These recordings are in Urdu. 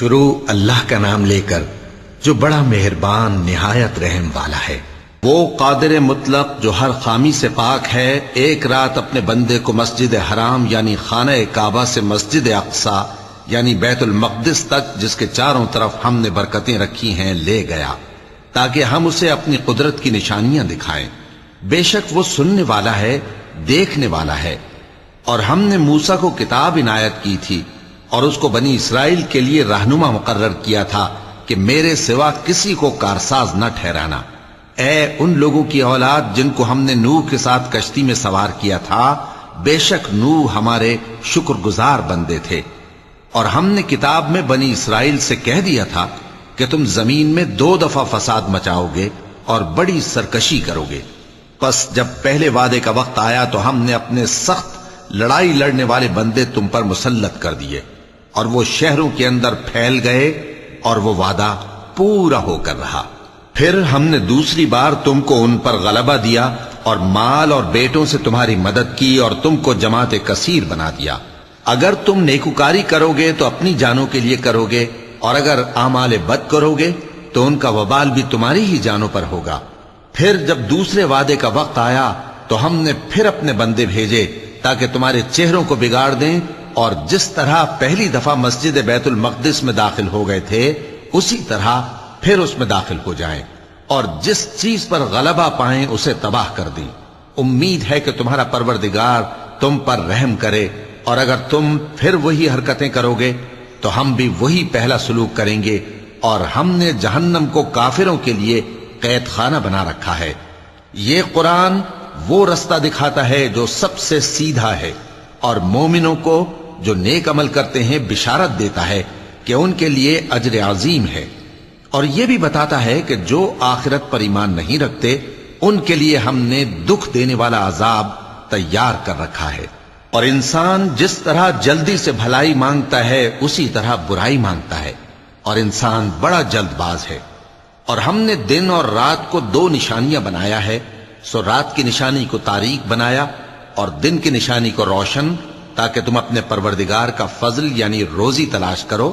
شروع اللہ کا نام لے کر جو بڑا مہربان نہایت رحم والا ہے۔ وہ قادر مطلق جو ہر خامی سے پاک ہے، ایک رات اپنے بندے کو مسجد حرام یعنی خانہ کعبہ سے مسجد اقصی یعنی بیت المقدس تک، جس کے چاروں طرف ہم نے برکتیں رکھی ہیں، لے گیا تاکہ ہم اسے اپنی قدرت کی نشانیاں دکھائیں۔ بے شک وہ سننے والا ہے، دیکھنے والا ہے۔ اور ہم نے موسیٰ کو کتاب عنایت کی تھی اور اس کو بنی اسرائیل کے لیے رہنما مقرر کیا تھا کہ میرے سوا کسی کو کارساز نہ ٹھہرانا۔ اے ان لوگوں کی اولاد جن کو ہم نے نوح کے ساتھ کشتی میں سوار کیا تھا، بے شک نوح ہمارے شکر گزار بندے تھے۔ اور ہم نے کتاب میں بنی اسرائیل سے کہہ دیا تھا کہ تم زمین میں 2 دفعہ فساد مچاؤ گے اور بڑی سرکشی کرو گے۔ پس جب پہلے وعدے کا وقت آیا تو ہم نے اپنے سخت لڑائی لڑنے والے بندے تم پر مسلط کر دیے، اور وہ شہروں کے اندر پھیل گئے اور وہ وعدہ پورا ہو کر رہا۔ پھر ہم نے دوسری بار تم کو ان پر غلبہ دیا اور مال اور بیٹوں سے تمہاری مدد کی اور تم کو جماعت کثیر بنا دیا۔ اگر تم نیکوکاری کرو گے تو اپنی جانوں کے لیے کرو گے، اور اگر اعمال بد کرو گے تو ان کا وبال بھی تمہاری ہی جانوں پر ہوگا۔ پھر جب دوسرے وعدے کا وقت آیا تو ہم نے پھر اپنے بندے بھیجے تاکہ تمہارے چہروں کو بگاڑ دیں، اور جس طرح پہلی دفعہ مسجد بیت المقدس میں داخل ہو گئے تھے اسی طرح پھر اس میں داخل ہو جائیں، اور جس چیز پر غلبہ پائیں اسے تباہ کر دیں۔ امید ہے کہ تمہارا پروردگار تم پر رحم کرے، اور اگر تم پھر وہی حرکتیں کرو گے تو ہم بھی وہی پہلا سلوک کریں گے، اور ہم نے جہنم کو کافروں کے لیے قید خانہ بنا رکھا ہے۔ یہ قرآن وہ رستہ دکھاتا ہے جو سب سے سیدھا ہے، اور مومنوں کو جو نیک عمل کرتے ہیں بشارت دیتا ہے کہ ان کے لیے اجر عظیم ہے، اور یہ بھی بتاتا ہے کہ جو آخرت پر ایمان نہیں رکھتے ان کے لیے ہم نے دکھ دینے والا عذاب تیار کر رکھا ہے۔ اور انسان جس طرح جلدی سے بھلائی مانگتا ہے اسی طرح برائی مانگتا ہے، اور انسان بڑا جلد باز ہے۔ اور ہم نے دن اور رات کو 2 نشانیاں بنایا ہے، سو رات کی نشانی کو تاریک بنایا اور دن کی نشانی کو روشن، تاکہ تم اپنے پروردگار کا فضل یعنی روزی تلاش کرو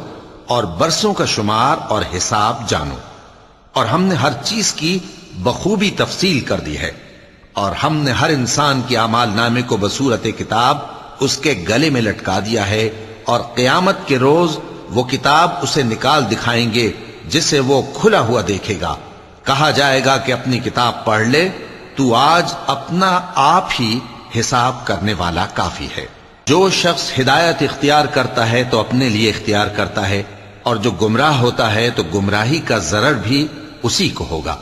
اور برسوں کا شمار اور حساب جانو۔ اور ہم نے ہر چیز کی بخوبی تفصیل کر دی ہے، اور ہم نے ہر انسان کے اعمال نامے کو بصورت کتاب اس کے گلے میں لٹکا دیا ہے، اور قیامت کے روز وہ کتاب اسے نکال دکھائیں گے جسے وہ کھلا ہوا دیکھے گا۔ کہا جائے گا کہ اپنی کتاب پڑھ لے، تو آج اپنا آپ ہی حساب کرنے والا کافی ہے۔ جو شخص ہدایت اختیار کرتا ہے تو اپنے لیے اختیار کرتا ہے، اور جو گمراہ ہوتا ہے تو گمراہی کا ضرر بھی اسی کو ہوگا۔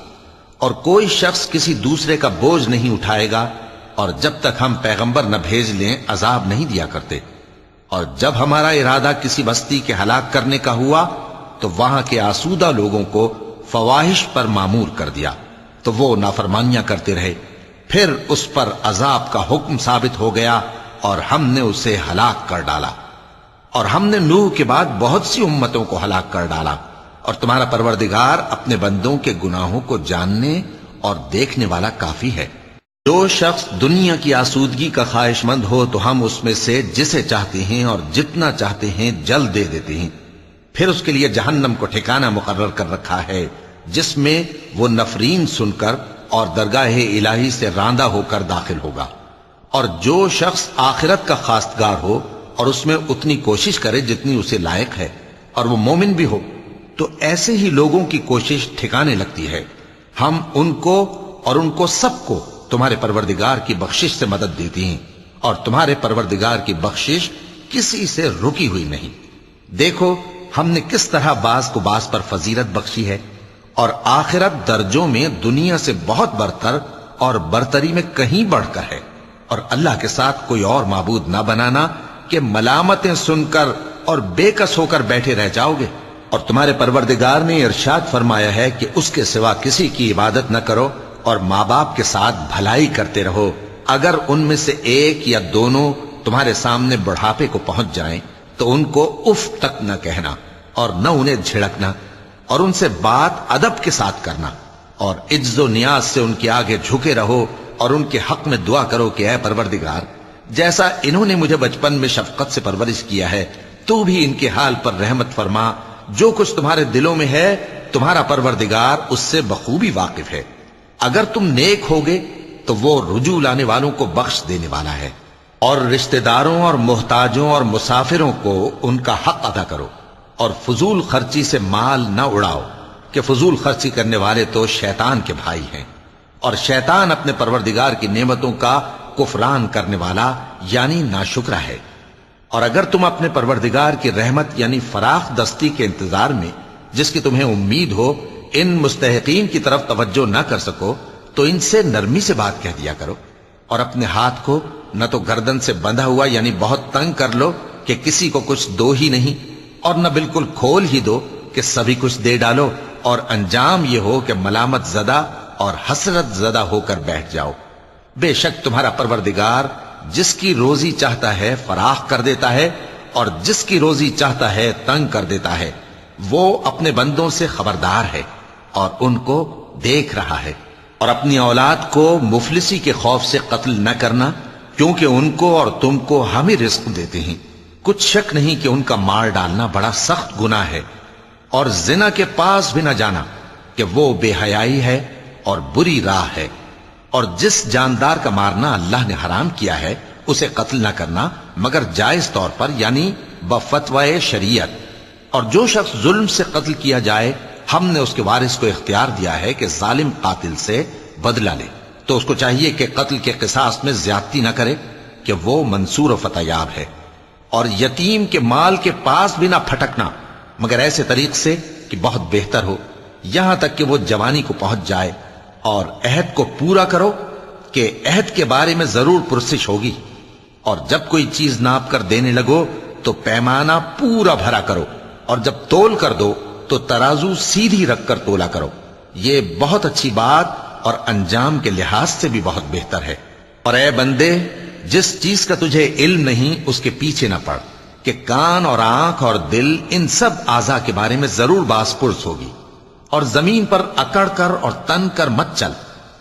اور کوئی شخص کسی دوسرے کا بوجھ نہیں اٹھائے گا، اور جب تک ہم پیغمبر نہ بھیج لیں عذاب نہیں دیا کرتے۔ اور جب ہمارا ارادہ کسی بستی کے ہلاک کرنے کا ہوا تو وہاں کے آسودہ لوگوں کو فواحش پر معمور کر دیا، تو وہ نافرمانیاں کرتے رہے۔ پھر اس پر عذاب کا حکم ثابت ہو گیا اور ہم نے اسے ہلاک کر ڈالا۔ اور ہم نے نوح کے بعد بہت سی امتوں کو ہلاک کر ڈالا، اور تمہارا پروردگار اپنے بندوں کے گناہوں کو جاننے اور دیکھنے والا کافی ہے۔ جو شخص دنیا کی آسودگی کا خواہش مند ہو تو ہم اس میں سے جسے چاہتے ہیں اور جتنا چاہتے ہیں جلد دے دیتے ہیں۔ پھر اس کے لیے جہنم کو ٹھکانہ مقرر کر رکھا ہے، جس میں وہ نفرین سن کر اور درگاہ الہی سے راندہ ہو کر داخل ہوگا۔ اور جو شخص آخرت کا خواستگار ہو اور اس میں اتنی کوشش کرے جتنی اسے لائق ہے، اور وہ مومن بھی ہو، تو ایسے ہی لوگوں کی کوشش ٹھکانے لگتی ہے۔ ہم ان کو اور ان کو سب کو تمہارے پروردگار کی بخشش سے مدد دیتی ہیں، اور تمہارے پروردگار کی بخشش کسی سے رکی ہوئی نہیں۔ دیکھو ہم نے کس طرح بعض کو بعض پر فضیلت بخشی ہے، اور آخرت درجوں میں دنیا سے بہت برتر اور برتری میں کہیں بڑھ کر ہے۔ اور اللہ کے ساتھ کوئی اور معبود نہ بنانا کہ ملامتیں سن کر اور بے کس ہو کر بیٹھے رہ جاؤ گے۔ اور تمہارے پروردگار نے ارشاد فرمایا ہے کہ اس کے سوا کسی کی عبادت نہ کرو، اور ماں باپ کے ساتھ بھلائی کرتے رہو۔ اگر ان میں سے ایک یا دونوں تمہارے سامنے بڑھاپے کو پہنچ جائیں تو ان کو اف تک نہ کہنا، اور نہ انہیں جھڑکنا، اور ان سے بات ادب کے ساتھ کرنا، اور عجز و نیاز سے ان کے آگے جھکے رہو، اور ان کے حق میں دعا کرو کہ اے پروردگار، جیسا انہوں نے مجھے بچپن میں شفقت سے پرورش کیا ہے تو بھی ان کے حال پر رحمت فرما جو کچھ تمہارے دلوں میں ہے تمہارا پروردگار اس سے بخوبی واقف ہے۔ اگر تم نیک ہوگے تو وہ رجوع لانے والوں کو بخش دینے والا ہے۔ اور رشتہ داروں اور محتاجوں اور مسافروں کو ان کا حق ادا کرو، اور فضول خرچی سے مال نہ اڑاؤ کہ فضول خرچی کرنے والے تو شیطان کے بھائی ہیں، اور شیطان اپنے پروردگار کی نعمتوں کا کفران کرنے والا یعنی ناشکرا ہے۔ اور اگر تم اپنے پروردگار کی رحمت یعنی فراخ دستی کے انتظار میں جس کی تمہیں امید ہو ان مستحقین کی طرف توجہ نہ کر سکو تو ان سے نرمی سے بات کہہ دیا کرو، اور اپنے ہاتھ کو نہ تو گردن سے بندھا ہوا یعنی بہت تنگ کر لو کہ کسی کو کچھ دو ہی نہیں، اور نہ بالکل کھول ہی دو کہ سبھی کچھ دے ڈالو، اور انجام یہ ہو کہ ملامت زدہ اور حسرت زدہ ہو کر بیٹھ جاؤ۔ بے شک تمہارا پروردگار جس کی روزی چاہتا ہے فراخ کر دیتا ہے، اور جس کی روزی چاہتا ہے تنگ کر دیتا ہے۔ وہ اپنے بندوں سے خبردار ہے اور ان کو دیکھ رہا ہے۔ اور اپنی اولاد کو مفلسی کے خوف سے قتل نہ کرنا، کیونکہ ان کو اور تم کو ہم ہی رزق دیتے ہیں۔ کچھ شک نہیں کہ ان کا مار ڈالنا بڑا سخت گناہ ہے۔ اور زنا کے پاس بھی نہ جانا کہ وہ بے حیائی ہے اور بری راہ ہے۔ اور جس جاندار کا مارنا اللہ نے حرام کیا ہے اسے قتل نہ کرنا مگر جائز طور پر یعنی بفتوائے شریعت۔ اور جو شخص ظلم سے قتل کیا جائے ہم نے اس کے وارث کو اختیار دیا ہے کہ ظالم قاتل سے بدلہ لے، تو اس کو چاہیے کہ قتل کے قصاص میں زیادتی نہ کرے کہ وہ منصور و فتح یاب ہے۔ اور یتیم کے مال کے پاس بھی نہ پھٹکنا مگر ایسے طریق سے کہ بہت بہتر ہو، یہاں تک کہ وہ جوانی کو پہنچ جائے۔ اور عہد کو پورا کرو کہ عہد کے بارے میں ضرور پرسش ہوگی۔ اور جب کوئی چیز ناپ کر دینے لگو تو پیمانہ پورا بھرا کرو، اور جب تول کر دو تو ترازو سیدھی رکھ کر تولا کرو، یہ بہت اچھی بات اور انجام کے لحاظ سے بھی بہت بہتر ہے۔ اور اے بندے، جس چیز کا تجھے علم نہیں اس کے پیچھے نہ پڑ کہ کان اور آنکھ اور دل ان سب اعضاء کے بارے میں ضرور باز پرس ہوگی۔ اور زمین پر اکڑ کر اور تن کر مت چل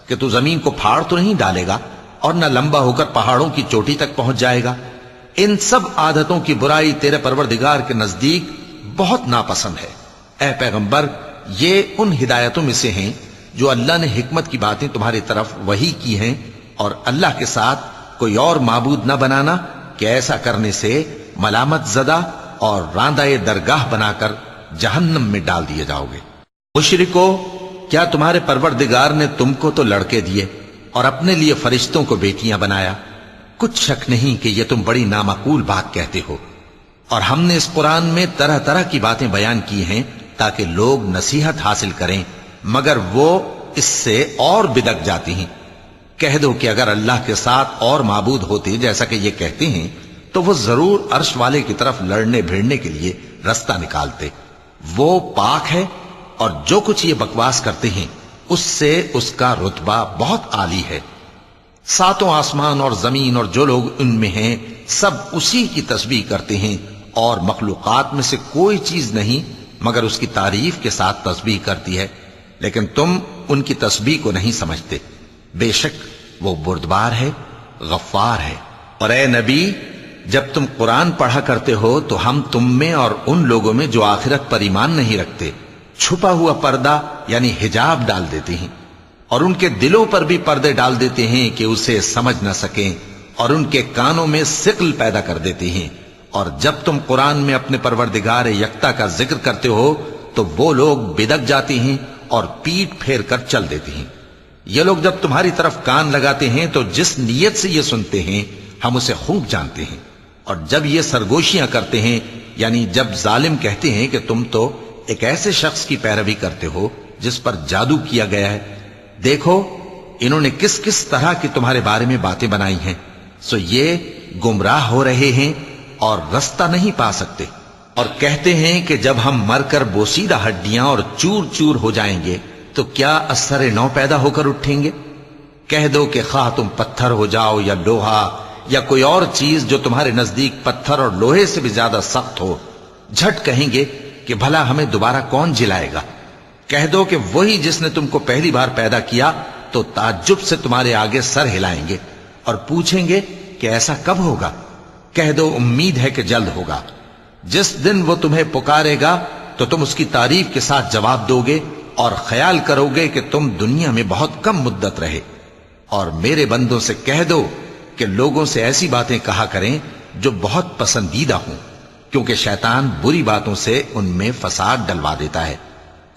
کہ تو زمین کو پھاڑ تو نہیں ڈالے گا اور نہ لمبا ہو کر پہاڑوں کی چوٹی تک پہنچ جائے گا۔ ان سب عادتوں کی برائی تیرے پروردگار کے نزدیک بہت ناپسند ہے۔ اے پیغمبر، یہ ان ہدایتوں میں سے ہیں جو اللہ نے حکمت کی باتیں تمہاری طرف وحی کی ہیں، اور اللہ کے ساتھ کوئی اور معبود نہ بنانا کہ ایسا کرنے سے ملامت زدہ اور راندہ درگاہ بنا کر جہنم میں ڈال دیے جاؤ گے۔ مشرکو، کیا تمہارے پروردگار نے تم کو تو لڑکے دیے اور اپنے لیے فرشتوں کو بیٹیاں بنایا؟ کچھ شک نہیں کہ یہ تم بڑی نامعقول بات کہتے ہو، اور ہم نے اس قرآن میں طرح طرح کی باتیں بیان کی ہیں تاکہ لوگ نصیحت حاصل کریں، مگر وہ اس سے اور بدک جاتی ہیں۔ کہہ دو کہ اگر اللہ کے ساتھ اور معبود ہوتے جیسا کہ یہ کہتے ہیں تو وہ ضرور عرش والے کی طرف لڑنے بھیڑنے کے لیے رستہ نکالتے۔ وہ پاک ہے، اور جو کچھ یہ بکواس کرتے ہیں اس سے اس کا رتبہ بہت عالی ہے۔ ساتوں آسمان اور زمین اور جو لوگ ان میں ہیں سب اسی کی تسبیح کرتے ہیں، اور مخلوقات میں سے کوئی چیز نہیں مگر اس کی تعریف کے ساتھ تسبیح کرتی ہے، لیکن تم ان کی تسبیح کو نہیں سمجھتے۔ بے شک وہ بردبار ہے، غفار ہے۔ اور اے نبی، جب تم قرآن پڑھا کرتے ہو تو ہم تم میں اور ان لوگوں میں جو آخرت پر ایمان نہیں رکھتے چھپا ہوا پردہ یعنی حجاب ڈال دیتے ہیں، اور ان کے دلوں پر بھی پردے ڈال دیتے ہیں کہ اسے سمجھ نہ سکیں، اور ان کے کانوں میں ثقل پیدا کر دیتے ہیں۔ اور جب تم قرآن میں اپنے پروردگار یکتا کا ذکر کرتے ہو تو وہ لوگ بدک جاتے ہیں اور پیٹ پھیر کر چل دیتے ہیں۔ یہ لوگ جب تمہاری طرف کان لگاتے ہیں تو جس نیت سے یہ سنتے ہیں ہم اسے خوب جانتے ہیں، اور جب یہ سرگوشیاں کرتے ہیں یعنی جب ظالم کہتے ہیں کہ تم تو ایک ایسے شخص کی پیروی کرتے ہو جس پر جادو کیا گیا ہے، دیکھو انہوں نے کس کس طرح کی تمہارے بارے میں باتیں بنائی ہیں، سو یہ گمراہ ہو رہے ہیں اور رستہ نہیں پا سکتے۔ اور کہتے ہیں کہ جب ہم مر کر بوسیدہ ہڈیاں اور چور چور ہو جائیں گے تو کیا اثر نو پیدا ہو کر اٹھیں گے؟ کہہ دو کہ خواہ تم پتھر ہو جاؤ یا لوہا یا کوئی اور چیز جو تمہارے نزدیک پتھر اور لوہے سے بھی زیادہ سخت ہو، جھٹ کہیں گے کہ بھلا ہمیں دوبارہ کون جلائے گا؟ کہہ دو کہ وہی جس نے تم کو پہلی بار پیدا کیا تو تعجب سے تمہارے آگے سر ہلائیں گے اور پوچھیں گے کہ ایسا کب ہوگا؟ کہہ دو امید ہے کہ جلد ہوگا۔ جس دن وہ تمہیں پکارے گا تو تم اس کی تعریف کے ساتھ جواب دو گے اور خیال کرو گے کہ تم دنیا میں بہت کم مدت رہے۔ اور میرے بندوں سے کہہ دو کہ لوگوں سے ایسی باتیں کہا کریں جو بہت پسندیدہ ہوں، کیونکہ شیطان بری باتوں سے ان میں فساد ڈلوا دیتا ہے۔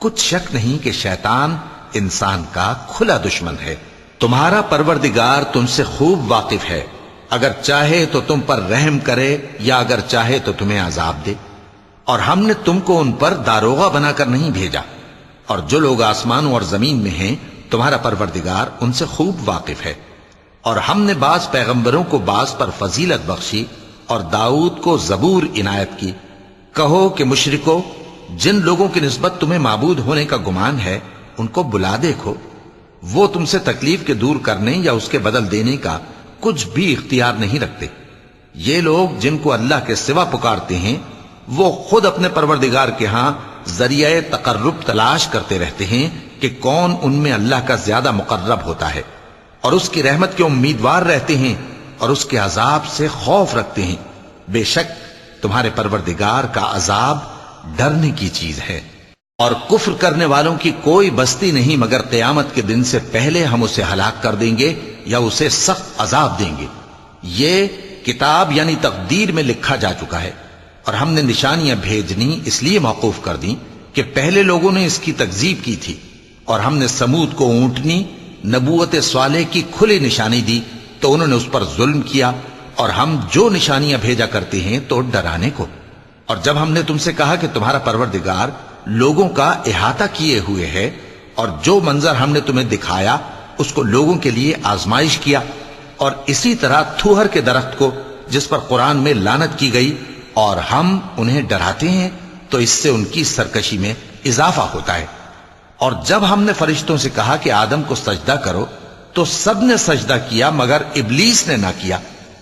کچھ شک نہیں کہ شیطان انسان کا کھلا دشمن ہے۔ تمہارا پروردگار تم سے خوب واقف ہے، اگر چاہے تو تم پر رحم کرے یا اگر چاہے تو تمہیں عذاب دے۔ اور ہم نے تم کو ان پر داروغہ بنا کر نہیں بھیجا، اور جو لوگ آسمانوں اور زمین میں ہیں تمہارا پروردگار ان سے خوب واقف ہے۔ اور ہم نے بعض پیغمبروں کو بعض پر فضیلت بخشی اور داؤد کو زبور عنایت کی۔ کہو کہ مشرکو، جن لوگوں کی نسبت تمہیں معبود ہونے کا گمان ہے ان کو بلا دیکھو، وہ تم سے تکلیف کے دور کرنے یا اس کے بدل دینے کا کچھ بھی اختیار نہیں رکھتے۔ یہ لوگ جن کو اللہ کے سوا پکارتے ہیں وہ خود اپنے پروردگار کے ہاں ذریعہ تقرب تلاش کرتے رہتے ہیں کہ کون ان میں اللہ کا زیادہ مقرب ہوتا ہے، اور اس کی رحمت کے امیدوار رہتے ہیں اور اس کے عذاب سے خوف رکھتے ہیں۔ بے شک تمہارے پروردگار کا عذاب ڈرنے کی چیز ہے۔ اور کفر کرنے والوں کی کوئی بستی نہیں مگر قیامت کے دن سے پہلے ہم اسے ہلاک کر دیں گے یا اسے سخت عذاب دیں گے۔ یہ کتاب یعنی تقدیر میں لکھا جا چکا ہے، اور ہم نے نشانیاں بھیجنی اس لیے موقوف کر دیں کہ پہلے لوگوں نے اس کی تکذیب کی تھی، اور ہم نے سمود کو اونٹنی نبوت صالح کی کھلی نشانی دی تو انہوں نے اس پر ظلم کیا، اور ہم جو نشانیاں بھیجا کرتے ہیں تو ڈرانے کو۔ اور جب ہم نے تم سے کہا کہ تمہارا پروردگار لوگوں کا احاطہ کیے ہوئے ہے، اور جو منظر ہم نے تمہیں دکھایا اس کو لوگوں کے لیے آزمائش کیا، اور اسی طرح تھوہر کے درخت کو جس پر قرآن میں لعنت کی گئی، اور ہم انہیں ڈراتے ہیں تو اس سے ان کی سرکشی میں اضافہ ہوتا ہے۔ اور جب ہم نے فرشتوں سے کہا کہ آدم کو سجدہ کرو تو سب نے سجدہ کیا مگر ابلیس نے نہ کیا،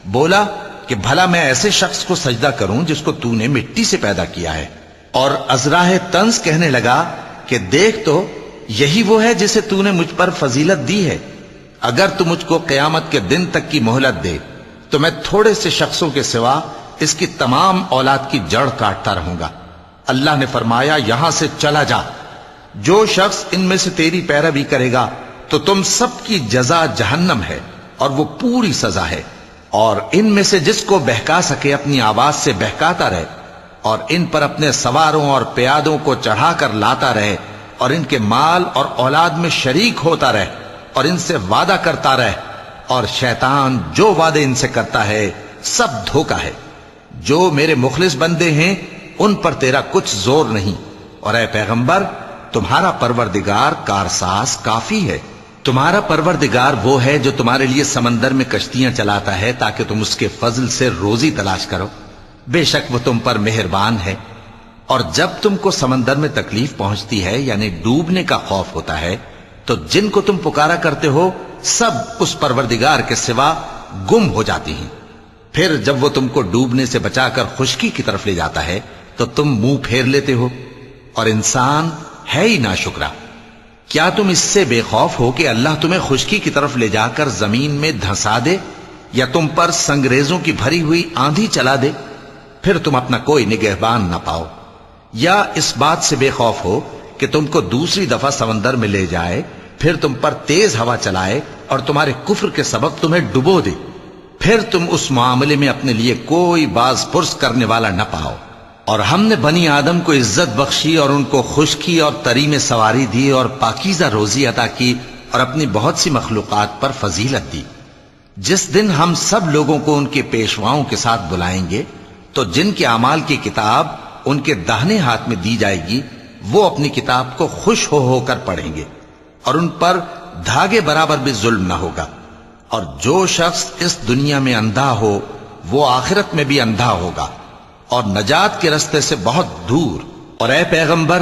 بولا کہ بھلا میں ایسے شخص کو سجدہ کروں جس کو تو نے مٹی سے پیدا کیا ہے۔ اور ازراہ طنز کہنے لگا کہ دیکھ تو یہی وہ ہے جسے تو نے مجھ پر فضیلت دی ہے، اگر تو مجھ کو قیامت کے دن تک کی مہلت دے تو میں تھوڑے سے شخصوں کے سوا اس کی تمام اولاد کی جڑ کاٹتا رہوں گا۔ اللہ نے فرمایا یہاں سے چلا جا، جو شخص ان میں سے تیری پیروی کرے گا تو تم سب کی جزا جہنم ہے اور وہ پوری سزا ہے، اور ان میں سے جس کو بہکا سکے اپنی آواز سے بہکاتا رہے، اور ان پر اپنے سواروں اور پیادوں کو چڑھا کر لاتا رہے، اور ان کے مال اور اولاد میں شریک ہوتا رہے، اور ان سے وعدہ کرتا رہے، اور شیطان جو وعدے ان سے کرتا ہے سب دھوکہ ہے۔ جو میرے مخلص بندے ہیں ان پر تیرا کچھ زور نہیں، اور اے پیغمبر تمہارا پروردگار کارساز کافی ہے۔ تمہارا پروردگار وہ ہے جو تمہارے لیے سمندر میں کشتیاں چلاتا ہے تاکہ تم اس کے فضل سے روزی تلاش کرو، بے شک وہ تم پر مہربان ہے۔ اور جب تم کو سمندر میں تکلیف پہنچتی ہے یعنی ڈوبنے کا خوف ہوتا ہے تو جن کو تم پکارا کرتے ہو سب اس پروردگار کے سوا گم ہو جاتی ہیں۔ پھر جب وہ تم کو ڈوبنے سے بچا کر خشکی کی طرف لے جاتا ہے تو تم منہ پھیر لیتے ہو، اور انسان ہے ہی ناشکرا۔ کیا تم اس سے بے خوف ہو کہ اللہ تمہیں خشکی کی طرف لے جا کر زمین میں دھنسا دے، یا تم پر سنگریزوں کی بھری ہوئی آندھی چلا دے، پھر تم اپنا کوئی نگہبان نہ پاؤ؟ یا اس بات سے بے خوف ہو کہ تم کو دوسری دفعہ سمندر میں لے جائے، پھر تم پر تیز ہوا چلائے اور تمہارے کفر کے سبب تمہیں ڈبو دے، پھر تم اس معاملے میں اپنے لیے کوئی باز پرس کرنے والا نہ پاؤ؟ اور ہم نے بنی آدم کو عزت بخشی اور ان کو خشکی اور تری میں سواری دی اور پاکیزہ روزی عطا کی اور اپنی بہت سی مخلوقات پر فضیلت دی۔ جس دن ہم سب لوگوں کو ان کے پیشواؤں کے ساتھ بلائیں گے تو جن کے اعمال کی کتاب ان کے داہنے ہاتھ میں دی جائے گی وہ اپنی کتاب کو خوش ہو کر پڑھیں گے، اور ان پر دھاگے برابر بھی ظلم نہ ہوگا۔ اور جو شخص اس دنیا میں اندھا ہو وہ آخرت میں بھی اندھا ہوگا اور نجات کے رستے سے بہت دور۔ اور اے پیغمبر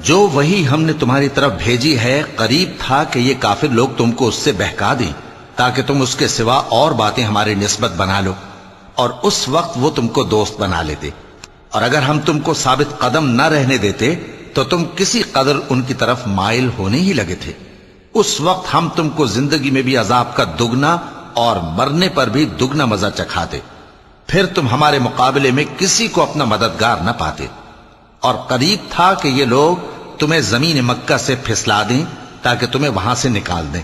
جو وہی ہم نے تمہاری طرف بھیجی ہے قریب تھا کہ یہ کافر لوگ تم کو اس سے بہکا دیں تاکہ تم اس کے سوا اور باتیں ہماری نسبت بنا لو، اور اس وقت وہ تم کو دوست بنا لیتے، اور اگر ہم تم کو ثابت قدم نہ رہنے دیتے تو تم کسی قدر ان کی طرف مائل ہونے ہی لگے تھے۔ اس وقت ہم تم کو زندگی میں بھی عذاب کا دگنا اور مرنے پر بھی دگنا مزہ چکھاتے، پھر تم ہمارے مقابلے میں کسی کو اپنا مددگار نہ پاتے۔ اور قریب تھا کہ یہ لوگ تمہیں زمین مکہ سے پھسلا دیں تاکہ تمہیں وہاں سے نکال دیں،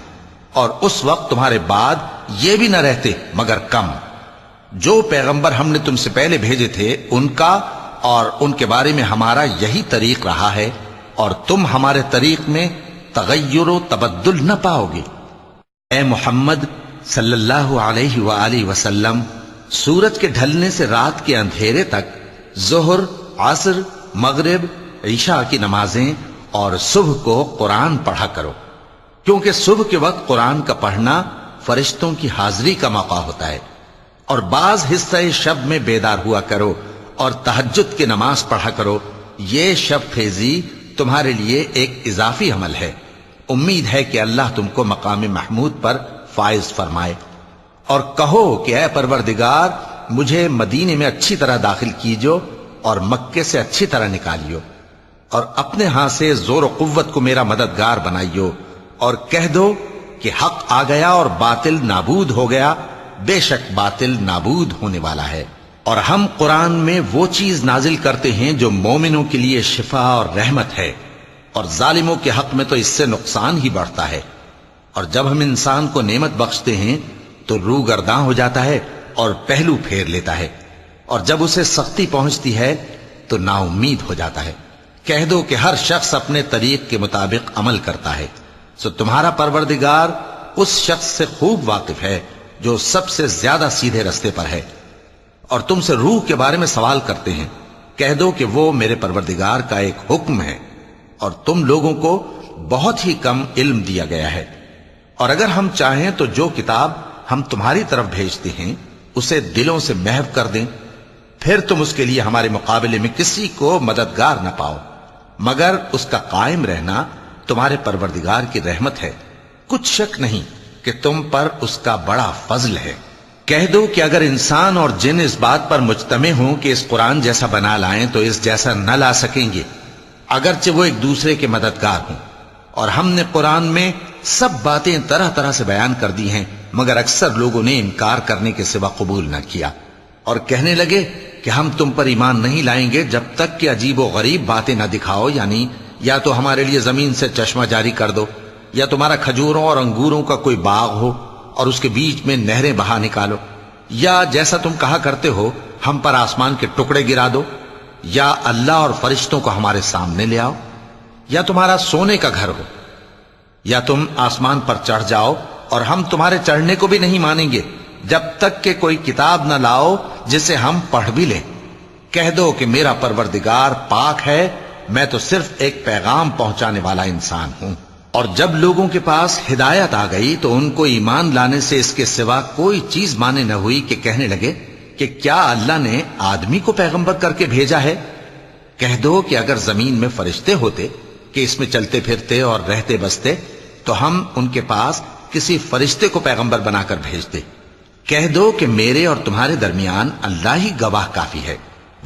اور اس وقت تمہارے بعد یہ بھی نہ رہتے مگر کم۔ جو پیغمبر ہم نے تم سے پہلے بھیجے تھے ان کا اور ان کے بارے میں ہمارا یہی طریق رہا ہے، اور تم ہمارے طریق میں تغیر و تبدل نہ پاؤ گے۔ اے محمد صلی اللہ علیہ وآلہ وسلم، سورج کے ڈھلنے سے رات کے اندھیرے تک ظہر، عصر، مغرب، عشاء کی نمازیں اور صبح کو قرآن پڑھا کرو، کیونکہ صبح کے وقت قرآن کا پڑھنا فرشتوں کی حاضری کا موقع ہوتا ہے، اور بعض حصہ شب میں بیدار ہوا کرو اور تہجد کی نماز پڑھا کرو۔ یہ شب خیزی تمہارے لیے ایک اضافی عمل ہے۔ امید ہے کہ اللہ تم کو مقام محمود پر فائز فرمائے۔ اور کہو کہ اے پروردگار، مجھے مدینے میں اچھی طرح داخل کیجو اور مکے سے اچھی طرح نکالیو، اور اپنے ہاں سے زور و قوت کو میرا مددگار بنائیو، اور کہہ دو کہ حق آ گیا اور باطل نابود ہو گیا، بے شک باطل نابود ہونے والا ہے۔ اور ہم قرآن میں وہ چیز نازل کرتے ہیں جو مومنوں کے لیے شفا اور رحمت ہے، اور ظالموں کے حق میں تو اس سے نقصان ہی بڑھتا ہے۔ اور جب ہم انسان کو نعمت بخشتے ہیں تو روح گرداں ہو جاتا ہے اور پہلو پھیر لیتا ہے، اور جب اسے سختی پہنچتی ہے تو نا امید ہو جاتا ہے۔ کہہ دو کہ ہر شخص اپنے طریق کے مطابق عمل کرتا ہے، سو تمہارا پروردگار اس شخص سے خوب واقف ہے جو سب سے زیادہ سیدھے رستے پر ہے۔ اور تم سے روح کے بارے میں سوال کرتے ہیں، کہہ دو کہ وہ میرے پروردگار کا ایک حکم ہے، اور تم لوگوں کو بہت ہی کم علم دیا گیا ہے۔ اور اگر ہم چاہیں تو جو کتاب ہم تمہاری طرف بھیجتے ہیں اسے دلوں سے محو کر دیں، پھر تم اس کے لیے ہمارے مقابلے میں کسی کو مددگار نہ پاؤ، مگر اس کا قائم رہنا تمہارے پروردگار کی رحمت ہے، کچھ شک نہیں کہ تم پر اس کا بڑا فضل ہے۔ کہہ دو کہ اگر انسان اور جن اس بات پر مجتمع ہوں کہ اس قرآن جیسا بنا لائیں تو اس جیسا نہ لا سکیں گے، اگرچہ وہ ایک دوسرے کے مددگار ہوں۔ اور ہم نے قرآن میں سب باتیں طرح طرح سے بیان کر دی ہیں، مگر اکثر لوگوں نے انکار کرنے کے سوا قبول نہ کیا، اور کہنے لگے کہ ہم تم پر ایمان نہیں لائیں گے جب تک کہ عجیب و غریب باتیں نہ دکھاؤ، یعنی یا تو ہمارے لیے زمین سے چشمہ جاری کر دو، یا تمہارا کھجوروں اور انگوروں کا کوئی باغ ہو اور اس کے بیچ میں نہریں بہا نکالو، یا جیسا تم کہا کرتے ہو ہم پر آسمان کے ٹکڑے گرا دو، یا اللہ اور فرشتوں کو ہمارے سامنے لے آؤ، یا تمہارا سونے کا گھر ہو، یا تم آسمان پر چڑھ جاؤ، اور ہم تمہارے چڑھنے کو بھی نہیں مانیں گے جب تک کہ کوئی کتاب نہ لاؤ جسے ہم پڑھ بھی لیں۔ کہہ دو کہ میرا پروردگار پاک ہے، میں تو صرف ایک پیغام پہنچانے والا انسان ہوں۔ اور جب لوگوں کے پاس ہدایت آ گئی تو ان کو ایمان لانے سے اس کے سوا کوئی چیز مانے نہ ہوئی کہ کہنے لگے کہ کیا اللہ نے آدمی کو پیغمبر کر کے بھیجا ہے؟ کہہ دو کہ اگر زمین میں فرشتے ہوتے کہ اس میں چلتے پھرتے اور رہتے بستے تو ہم ان کے پاس کسی فرشتے کو پیغمبر بنا کر بھیجتے۔ کہہ دو کہ میرے اور تمہارے درمیان اللہ ہی گواہ کافی ہے،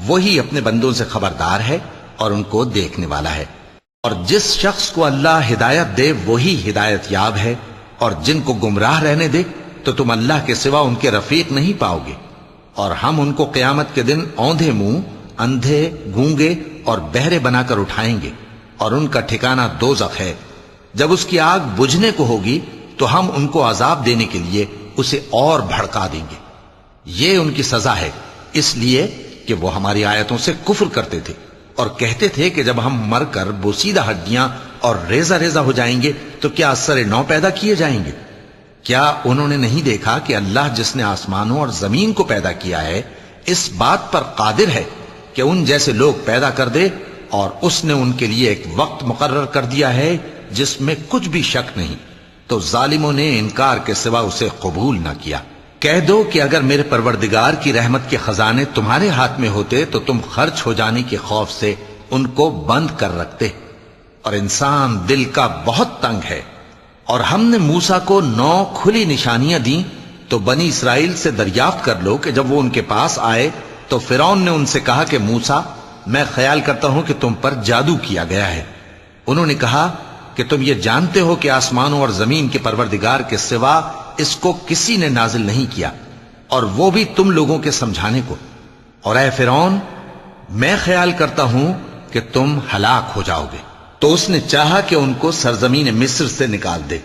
وہی اپنے بندوں سے خبردار ہے اور ان کو دیکھنے والا ہے۔ اور جس شخص کو اللہ ہدایت دے وہی ہدایت یاب ہے، اور جن کو گمراہ رہنے دے تو تم اللہ کے سوا ان کے رفیق نہیں پاؤ گے۔ اور ہم ان کو قیامت کے دن اوندھے منہ، اندھے، گونگے اور بہرے بنا کر اٹھائیں گے، اور ان کا ٹھکانہ دوزخ ہے۔ جب اس کی آگ بجھنے کو ہوگی تو ہم ان کو عذاب دینے کے لیے اسے اور بھڑکا دیں گے۔ یہ ان کی سزا ہے، اس لیے کہ وہ ہماری آیتوں سے کفر کرتے تھے اور کہتے تھے کہ جب ہم مر کر بوسیدہ ہڈیاں اور ریزہ ریزہ ہو جائیں گے تو کیا اثر نو پیدا کیے جائیں گے؟ کیا انہوں نے نہیں دیکھا کہ اللہ جس نے آسمانوں اور زمین کو پیدا کیا ہے اس بات پر قادر ہے کہ ان جیسے لوگ پیدا کر دے، اور اس نے ان کے لیے ایک وقت مقرر کر دیا ہے جس میں کچھ بھی شک نہیں، تو ظالموں نے انکار کے سوا اسے قبول نہ کیا۔ کہہ دو کہ اگر میرے پروردگار کی رحمت کے خزانے تمہارے ہاتھ میں ہوتے تو تم خرچ ہو جانے کے خوف سے ان کو بند کر رکھتے، اور انسان دل کا بہت تنگ ہے۔ اور ہم نے موسیٰ کو 9 کھلی نشانیاں دیں تو بنی اسرائیل سے دریافت کر لو کہ جب وہ ان کے پاس آئے تو فرعون نے ان سے کہا کہ موسیٰ، میں خیال کرتا ہوں کہ تم پر جادو کیا گیا ہے۔ انہوں نے کہا کہ تم یہ جانتے ہو کہ آسمانوں اور زمین کے پروردگار کے سوا اس کو کسی نے نازل نہیں کیا، اور وہ بھی تم لوگوں کے سمجھانے کو۔ اور اے فرعون، میں خیال کرتا ہوں کہ تم ہلاک ہو جاؤ گے۔ تو اس نے چاہا کہ ان کو سرزمین مصر سے نکال دے،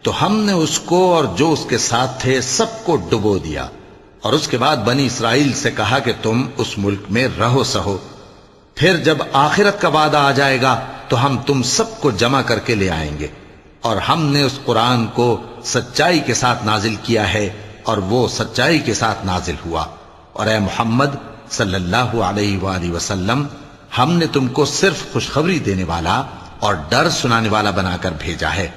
تو ہم نے اس کو اور جو اس کے ساتھ تھے سب کو ڈبو دیا، اور اس کے بعد بنی اسرائیل سے کہا کہ تم اس ملک میں رہو سہو، پھر جب آخرت کا وعدہ آ جائے گا تو ہم تم سب کو جمع کر کے لے آئیں گے۔ اور ہم نے اس قرآن کو سچائی کے ساتھ نازل کیا ہے، اور وہ سچائی کے ساتھ نازل ہوا۔ اور اے محمد صلی اللہ علیہ وآلہ وسلم، ہم نے تم کو صرف خوشخبری دینے والا اور ڈر سنانے والا بنا کر بھیجا ہے،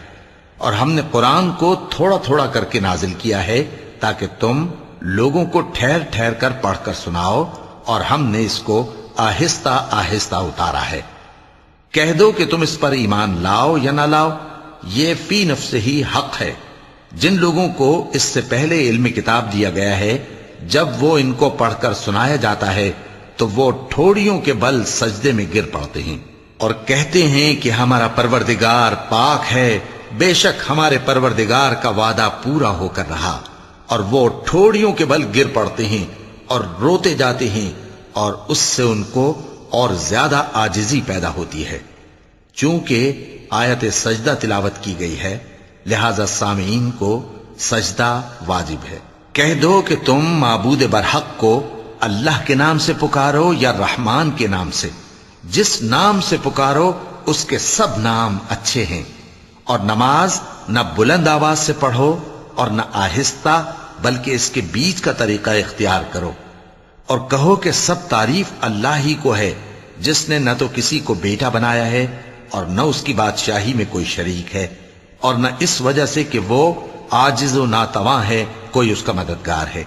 اور ہم نے قرآن کو تھوڑا تھوڑا کر کے نازل کیا ہے تاکہ تم لوگوں کو ٹھہر ٹھہر کر پڑھ کر سناؤ، اور ہم نے اس کو آہستہ آہستہ اتارا ہے۔ کہہ دو کہ تم اس پر ایمان لاؤ یا نہ لاؤ، یہ فی نفس ہی حق ہے۔ جن لوگوں کو اس سے پہلے علم کتاب دیا گیا ہے، جب وہ ان کو پڑھ کر سنایا جاتا ہے تو وہ ٹھوڑیوں کے بل سجدے میں گر پڑتے ہیں اور کہتے ہیں کہ ہمارا پروردگار پاک ہے، بے شک ہمارے پروردگار کا وعدہ پورا ہو کر رہا، اور وہ ٹھوڑیوں کے بل گر پڑتے ہیں اور روتے جاتے ہیں، اور اس سے ان کو اور زیادہ عاجزی پیدا ہوتی ہے۔ چونکہ آیت سجدہ تلاوت کی گئی ہے، لہذا سامعین کو سجدہ واجب ہے۔ کہہ دو کہ تم معبود برحق کو اللہ کے نام سے پکارو یا رحمان کے نام سے، جس نام سے پکارو اس کے سب نام اچھے ہیں، اور نماز نہ بلند آواز سے پڑھو اور نہ آہستہ، بلکہ اس کے بیچ کا طریقہ اختیار کرو، اور کہو کہ سب تعریف اللہ ہی کو ہے، جس نے نہ تو کسی کو بیٹا بنایا ہے اور نہ اس کی بادشاہی میں کوئی شریک ہے، اور نہ اس وجہ سے کہ وہ عاجز و ناتواں ہے کوئی اس کا مددگار ہے،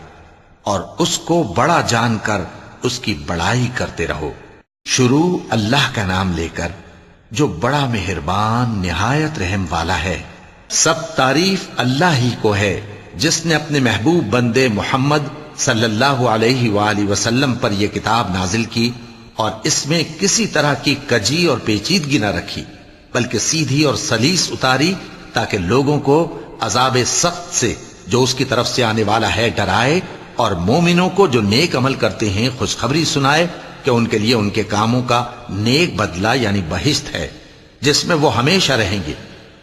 اور اس کو بڑا جان کر اس کی بڑائی کرتے رہو۔ شروع اللہ کا نام لے کر جو بڑا مہربان نہایت رحم والا ہے۔ سب تعریف اللہ ہی کو ہے جس نے اپنے محبوب بندے محمد صلی اللہ علیہ وآلہ وسلم پر یہ کتاب نازل کی، اور اس میں کسی طرح کی کجی اور پیچیدگی نہ رکھی، بلکہ سیدھی اور سلیس اتاری تاکہ لوگوں کو عذاب سخت سے جو اس کی طرف سے آنے والا ہے ڈرائے، اور مومنوں کو جو نیک عمل کرتے ہیں خوشخبری سنائے کہ ان کے لیے ان کے کاموں کا نیک بدلہ یعنی بہشت ہے جس میں وہ ہمیشہ رہیں گے،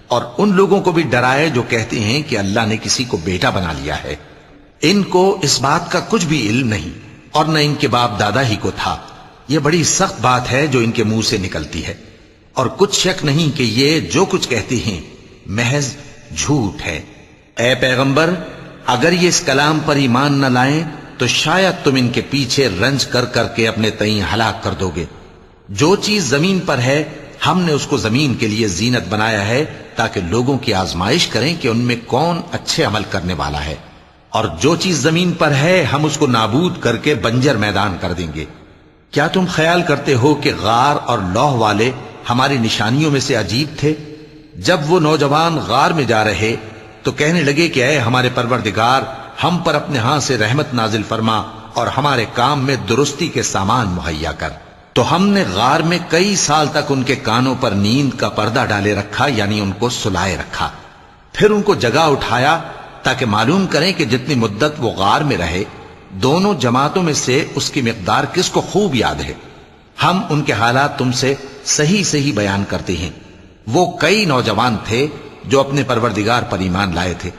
اور ان لوگوں کو بھی ڈرائے جو کہتے ہیں کہ اللہ نے کسی کو بیٹا بنا لیا ہے۔ ان کو اس بات کا کچھ بھی علم نہیں، اور نہ ان کے باپ دادا ہی کو تھا۔ یہ بڑی سخت بات ہے جو ان کے منہ سے نکلتی ہے، اور کچھ شک نہیں کہ یہ جو کچھ کہتے ہیں محض جھوٹ ہے۔ اے پیغمبر، اگر یہ اس کلام پر ایمان نہ لائیں تو شاید تم ان کے پیچھے رنج کر کر کے اپنے تئیں ہلاک کر دو گے۔ جو چیز زمین پر ہے ہم نے اس کو زمین کے لیے زینت بنایا ہے تاکہ لوگوں کی آزمائش کریں کہ ان میں کون اچھے عمل کرنے والا ہے، اور جو چیز زمین پر ہے ہم اس کو نابود کر کے بنجر میدان کر دیں گے۔ کیا تم خیال کرتے ہو کہ غار اور لوح والے ہماری نشانیوں میں سے عجیب تھے؟ جب وہ نوجوان غار میں جا رہے تو کہنے لگے کہ اے ہمارے پروردگار، ہم پر اپنے ہاں سے رحمت نازل فرما اور ہمارے کام میں درستی کے سامان مہیا کر۔ تو ہم نے غار میں کئی سال تک ان کے کانوں پر نیند کا پردہ ڈالے رکھا، یعنی ان کو سلائے رکھا، پھر ان کو جگہ اٹھایا تاکہ معلوم کریں کہ جتنی مدت وہ غار میں رہے دونوں جماعتوں میں سے اس کی مقدار کس کو خوب یاد ہے۔ ہم ان کے حالات تم سے صحیح صحیح بیان کرتے ہیں۔ وہ کئی نوجوان تھے جو اپنے پروردگار پر ایمان لائے تھے،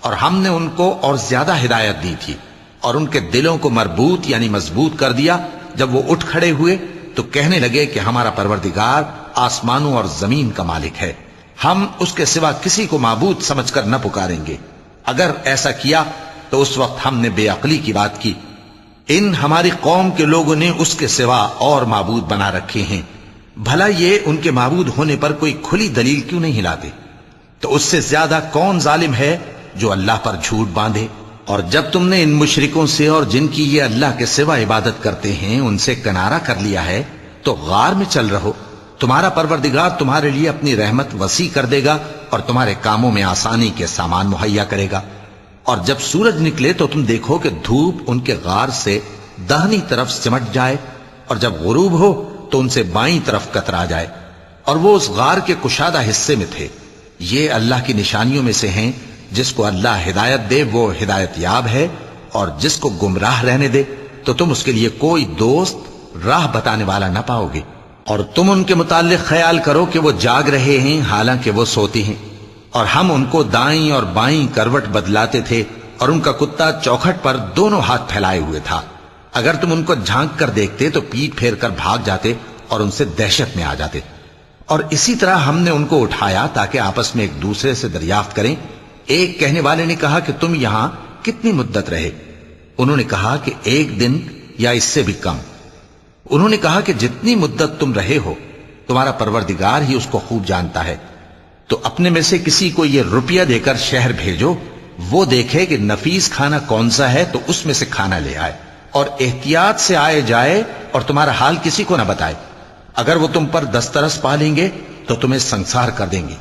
اور ہم نے ان کو اور زیادہ ہدایت دی تھی، اور ان کے دلوں کو مربوط یعنی مضبوط کر دیا۔ جب وہ اٹھ کھڑے ہوئے تو کہنے لگے کہ ہمارا پروردگار آسمانوں اور زمین کا مالک ہے، ہم اس کے سوا کسی کو معبود سمجھ کر نہ پکاریں گے۔ اگر ایسا کیا تو اس وقت ہم نے بے عقلی کی بات کی۔ ان ہماری قوم کے لوگوں نے اس کے سوا اور معبود بنا رکھے ہیں، بھلا یہ ان کے معبود ہونے پر کوئی کھلی دلیل کیوں نہیں لاتے؟ تو اس سے زیادہ کون ظالم ہے جو اللہ پر جھوٹ باندھے؟ اور جب تم نے ان مشرکوں سے اور جن کی یہ اللہ کے سوا عبادت کرتے ہیں ان سے کنارہ کر لیا ہے تو غار میں چل رہو، تمہارا پروردگار تمہارے لیے اپنی رحمت وسیع کر دے گا اور تمہارے کاموں میں آسانی کے سامان مہیا کرے گا۔ اور جب سورج نکلے تو تم دیکھو کہ دھوپ ان کے غار سے داہنی طرف سمٹ جائے، اور جب غروب ہو تو ان سے بائیں طرف کترا جائے، اور وہ اس غار کے کشادہ حصے میں تھے۔ یہ اللہ کی نشانیوں میں سے ہیں، جس کو اللہ ہدایت دے وہ ہدایت یاب ہے، اور جس کو گمراہ رہنے دے تو تم اس کے لیے کوئی دوست راہ بتانے والا نہ پاؤ گے۔ اور تم ان کے متعلق خیال کرو کہ وہ جاگ رہے ہیں حالانکہ وہ سوتی ہیں، اور ہم ان کو دائیں اور بائیں کروٹ بدلاتے تھے، اور ان کا کتا چوکھٹ پر دونوں ہاتھ پھیلائے ہوئے تھا۔ اگر تم ان کو جھانک کر دیکھتے تو پیٹ پھیر کر بھاگ جاتے اور ان سے دہشت میں آ جاتے۔ اور اسی طرح ہم نے ان کو اٹھایا تاکہ آپس میں ایک دوسرے سے دریافت کریں۔ ایک کہنے والے نے کہا کہ تم یہاں کتنی مدت رہے؟ انہوں نے کہا کہ 1 دن یا اس سے بھی کم۔ انہوں نے کہا کہ جتنی مدت تم رہے ہو تمہارا پروردگار ہی اس کو خوب جانتا ہے، تو اپنے میں سے کسی کو یہ روپیہ دے کر شہر بھیجو، وہ دیکھے کہ نفیس کھانا کون سا ہے تو اس میں سے کھانا لے آئے، اور احتیاط سے آئے جائے اور تمہارا حال کسی کو نہ بتائے۔ اگر وہ تم پر دسترس پا لیں گے تو تمہیں سنسار کر دیں گے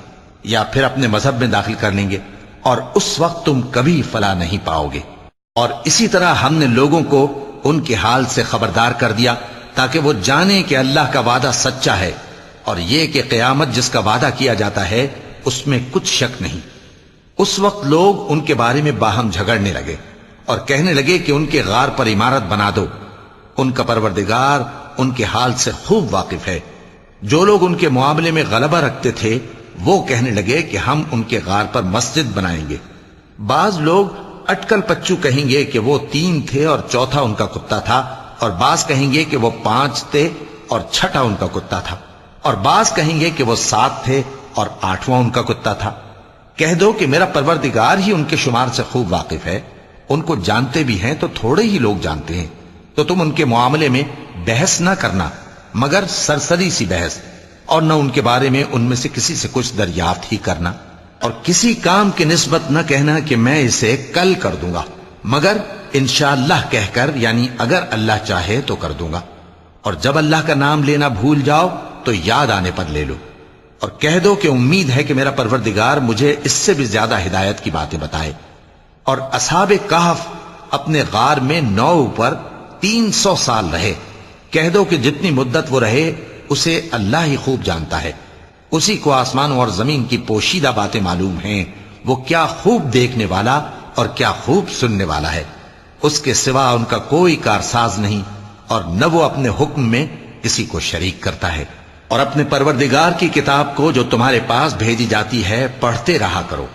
یا پھر اپنے مذہب میں داخل کر لیں گے، اور اس وقت تم کبھی فلاح نہیں پاؤ گے۔ اور اسی طرح ہم نے لوگوں کو ان کے حال سے خبردار کر دیا تاکہ وہ جانیں کہ اللہ کا وعدہ سچا ہے، اور یہ کہ قیامت جس کا وعدہ کیا جاتا ہے اس میں کچھ شک نہیں۔ اس وقت لوگ ان کے بارے میں باہم جھگڑنے لگے اور کہنے لگے کہ ان کے غار پر عمارت بنا دو۔ ان کا پروردگار ان کے حال سے خوب واقف ہے۔ جو لوگ ان کے معاملے میں غلبہ رکھتے تھے وہ کہنے لگے کہ ہم ان کے غار پر مسجد بنائیں گے۔ بعض لوگ اٹکل پچو کہیں گے کہ وہ 3 تھے اور چوتھا ان کا کتا تھا، اور بعض کہیں گے کہ وہ 5 تھے اور چھٹا ان کا کتا تھا، اور بعض کہیں گے کہ وہ 7 تھے اور 8واں ان کا کتا تھا۔ کہہ دو کہ میرا پروردگار ہی ان کے شمار سے خوب واقف ہے، ان کو جانتے بھی ہیں تو تھوڑے ہی لوگ جانتے ہیں۔ تو تم ان کے معاملے میں بحث نہ کرنا مگر سرسری سی بحث، اور نہ ان کے بارے میں ان میں سے کسی سے کچھ دریافت ہی کرنا، اور کسی کام کی نسبت نہ کہنا کہ میں اسے کل کر دوں گا، مگر انشاءاللہ کہہ کر، یعنی اگر اللہ چاہے تو کر دوں گا۔ اور جب اللہ کا نام لینا بھول جاؤ تو یاد آنے پر لے لو، اور کہہ دو کہ امید ہے کہ میرا پروردگار مجھے اس سے بھی زیادہ ہدایت کی باتیں بتائے۔ اور اصحاب کہف اپنے غار میں 9 پر 300 سال رہے۔ کہہ دو کہ جتنی مدت وہ رہے اسے اللہ ہی خوب جانتا ہے، اسی کو آسمانوں اور زمین کی پوشیدہ باتیں معلوم ہیں، وہ کیا خوب دیکھنے والا اور کیا خوب سننے والا ہے۔ اس کے سوا ان کا کوئی کارساز نہیں، اور نہ وہ اپنے حکم میں کسی کو شریک کرتا ہے۔ اور اپنے پروردگار کی کتاب کو جو تمہارے پاس بھیجی جاتی ہے پڑھتے رہا کرو،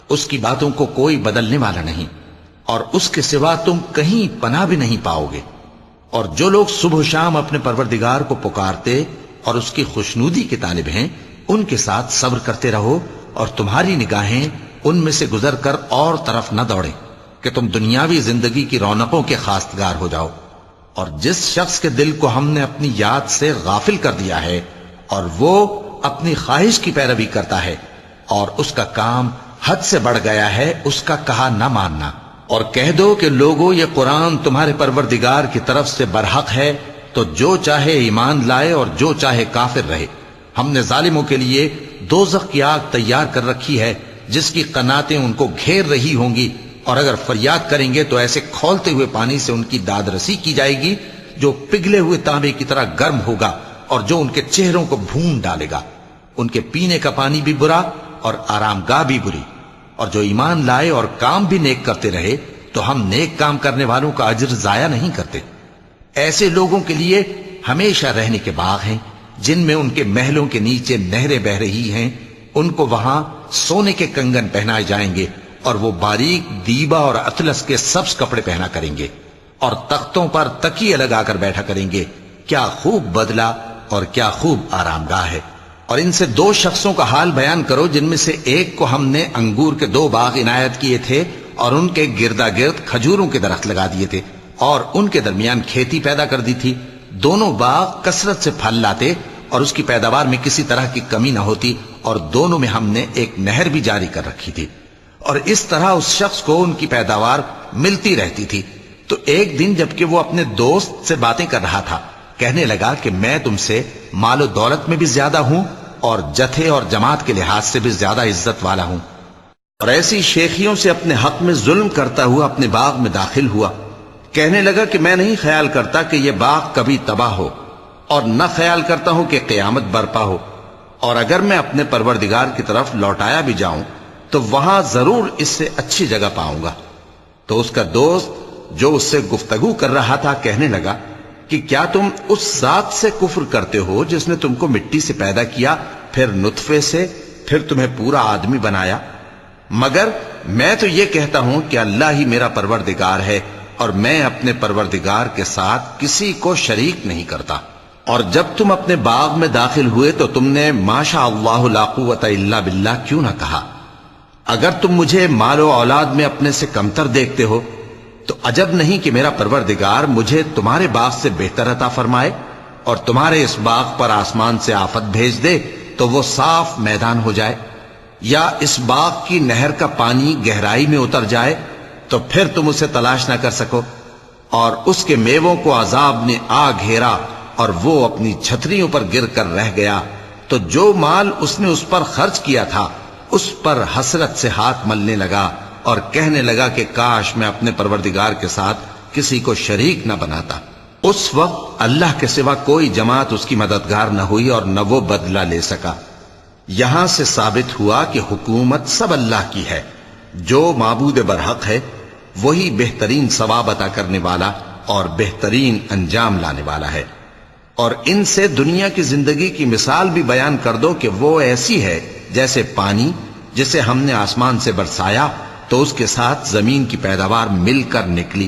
اس کی باتوں کو کوئی بدلنے والا نہیں، اور اس کے سوا تم کہیں پناہ بھی نہیں پاؤ گے۔ اور جو لوگ صبح و شام اپنے پروردگار کو پکارتے اور اس کی خوشنودی کے طالب ہیں، ان کے ساتھ صبر کرتے رہو، اور تمہاری نگاہیں ان میں سے گزر کر اور طرف نہ دوڑیں کہ تم دنیاوی زندگی کی رونقوں کے خواستگار ہو جاؤ۔ اور جس شخص کے دل کو ہم نے اپنی یاد سے غافل کر دیا ہے اور وہ اپنی خواہش کی پیروی کرتا ہے اور اس کا کام حد سے بڑھ گیا ہے، اس کا کہا نہ ماننا۔ اور کہہ دو کہ لوگو یہ قرآن تمہارے پروردگار کی طرف سے برحق ہے، تو جو چاہے ایمان لائے اور جو چاہے کافر رہے۔ ہم نے ظالموں کے لیے دوزخ کی آگ تیار کر رکھی ہے جس کی قناتیں ان کو گھیر رہی ہوں گی، اور اگر فریاد کریں گے تو ایسے کھولتے ہوئے پانی سے ان کی داد رسی کی جائے گی جو پگھلے ہوئے تانبے کی طرح گرم ہوگا اور جو ان کے چہروں کو بھون ڈالے گا۔ ان کے پینے کا پانی بھی برا اور آرام گاہ بھی بری۔ اور جو ایمان لائے اور کام بھی نیک کرتے رہے تو ہم نیک کام کرنے والوں کا اجر ضائع نہیں کرتے۔ ایسے لوگوں کے لیے ہمیشہ رہنے کے باغ ہیں جن میں ان کے محلوں کے نیچے نہریں بہ رہی ہیں، ان کو وہاں سونے کے کنگن پہنائے جائیں گے، اور وہ باریک دیبا اور اطلس کے سبز کپڑے پہنا کریں گے، اور تختوں پر تکیے لگا کر بیٹھا کریں گے۔ کیا خوب بدلہ اور کیا خوب آرام گاہ ہے۔ اور ان سے 2 شخصوں کا حال بیان کرو جن میں سے ایک کو ہم نے انگور کے 2 باغ عنایت کیے تھے اور ان کے گردا گرد کھجوروں کے درخت لگا دیے تھے اور ان کے درمیان کھیتی پیدا کر دی تھی۔ دونوں باغ کثرت سے پھل لاتے اور اس کی پیداوار میں کسی طرح کی کمی نہ ہوتی، اور دونوں میں ہم نے ایک نہر بھی جاری کر رکھی تھی، اور اس طرح اس شخص کو ان کی پیداوار ملتی رہتی تھی۔ تو ایک دن جبکہ وہ اپنے دوست سے باتیں کر رہا تھا، کہنے لگا کہ میں تم سے مال و دولت میں بھی زیادہ ہوں اور جتھے اور جماعت کے لحاظ سے بھی زیادہ عزت والا ہوں، اور ایسی شیخیوں سے اپنے حق میں ظلم کرتا ہوا اپنے باغ میں داخل ہوا۔ کہنے لگا کہ میں نہیں خیال کرتا کہ یہ باغ کبھی تباہ ہو، اور نہ خیال کرتا ہوں کہ قیامت برپا ہو، اور اگر میں اپنے پروردگار کی طرف لوٹایا بھی جاؤں تو وہاں ضرور اس سے اچھی جگہ پاؤں گا۔ تو اس کا دوست جو اس سے گفتگو کر رہا تھا کہنے لگا کہ کیا تم اس ذات سے کفر کرتے ہو جس نے تم کو مٹی سے پیدا کیا، پھر نطفے سے، پھر تمہیں پورا آدمی بنایا؟ مگر میں تو یہ کہتا ہوں کہ اللہ ہی میرا پروردگار ہے، اور میں اپنے پروردگار کے ساتھ کسی کو شریک نہیں کرتا۔ اور جب تم اپنے باغ میں داخل ہوئے تو تم نے ماشاء اللہ لا قوت الا باللہ کیوں نہ کہا؟ اگر تم مجھے مال و اولاد میں اپنے سے کمتر دیکھتے ہو تو عجب نہیں کہ میرا پروردگار مجھے تمہارے باغ سے بہتر عطا فرمائے، اور تمہارے اس باغ پر آسمان سے آفت بھیج دے تو وہ صاف میدان ہو جائے، یا اس باغ کی نہر کا پانی گہرائی میں اتر جائے تو پھر تم اسے تلاش نہ کر سکو، اور اس کے میووں کو عذاب نے آ گھیرا اور وہ اپنی چھتریوں پر گر کر رہ گیا، تو جو مال اس نے اس پر خرچ کیا تھا اس پر حسرت سے ہاتھ ملنے لگا اور کہنے لگا کہ کاش میں اپنے پروردگار کے ساتھ کسی کو شریک نہ بناتا۔ اس وقت اللہ کے سوا کوئی جماعت اس کی مددگار نہ ہوئی اور نہ وہ بدلہ لے سکا۔ یہاں سے ثابت ہوا کہ حکومت سب اللہ کی ہے، جو معبود برحق ہے وہی بہترین ثواب عطا کرنے والا اور بہترین انجام لانے والا ہے۔ اور ان سے دنیا کی زندگی کی مثال بھی بیان کر دو کہ وہ ایسی ہے جیسے پانی جسے ہم نے آسمان سے برسایا تو اس کے ساتھ زمین کی پیداوار مل کر نکلی،